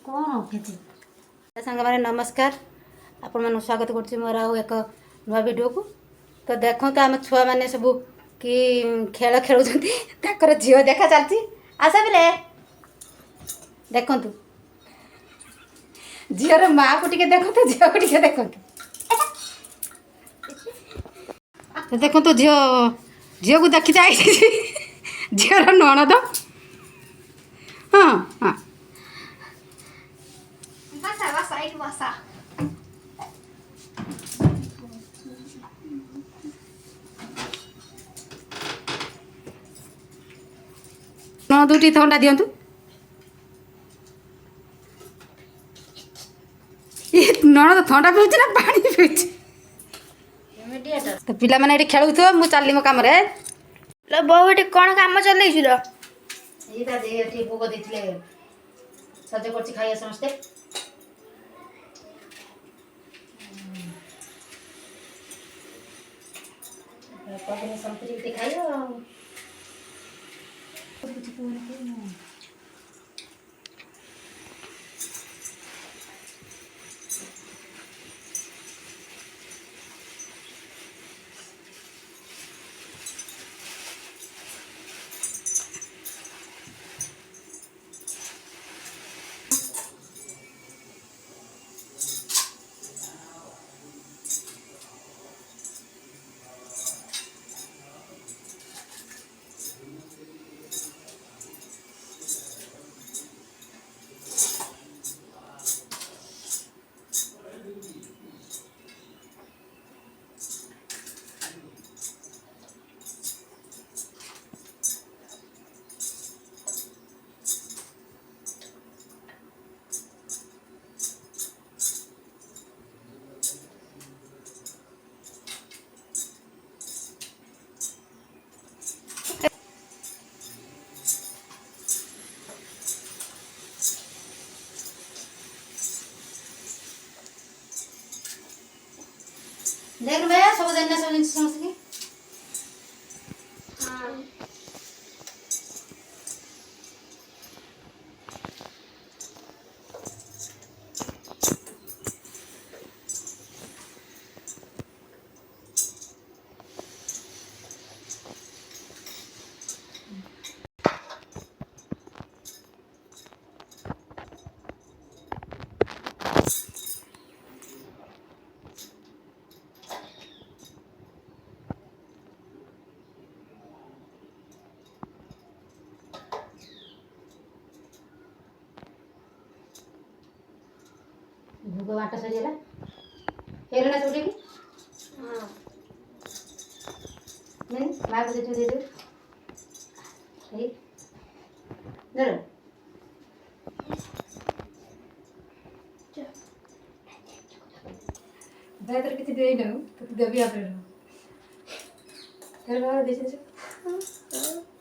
कौन खेती सांग मैंने नमस्कार आपण मन स्वागत कर मोर आउ एक नुआ वीडियो को। तो देखो तो आम छुआ मैंने सब कि खेल खेलुं झील देखा चलती आस पे देखु झीर माँ को टे देखो झील को टे देखो देखो तो झील को देखी जाए झीर नणद हाँ हाँ नणद टी थंडा दिंतु नणद थंडा पीछे ना पानी पीछे तो पिला मैंने खेलुथ मु चलली मो कम बहु कौन काम चल भोग दे सज कर खाइए समस्ते संतरी खाइए देख भैया सब देना सब जिन समझ भोग बाट सरीगला हेरणा चुटे की नहीं माँ को दे दे जरा बेहतर किसी दे ना तो देवी आप रहो तेरे बाहर दे से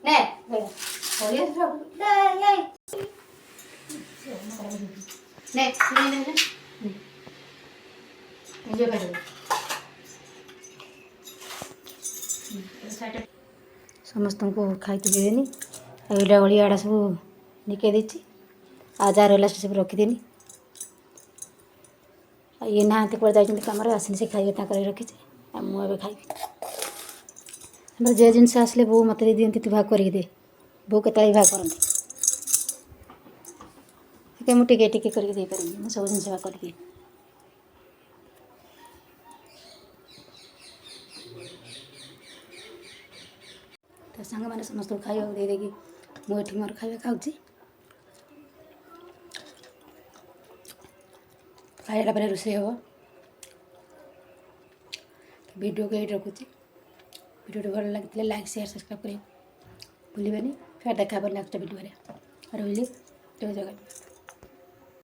ने भैया बोलिए सब ले ने एंजॉय कर समस्त को खाई देनी एटा गलियाड़ा सब निके देती आज रहा सब रखीदेनी ये ना कड़े जाती कम आसने से खाइए रखी मुझे खाइबी हमारे जे जिनस आसले बो मत दे दिखती तू भाग कर दे बो के भाग करती मुझे टिके करके दे पारि मुझे सब जिन भाग करदिए तो सांग मैंने समस्त खाइबा दे देगी मुझे मोर खाइबा खाऊँ खाइला पर रोषे हम वीडियो को ये रखुच्छी वीडियो भल लगी लाइक शेयर सब्सक्राइब करें भूलें फिर देखा नेक्स्ट वीडियो रही जय जगन्नाथ।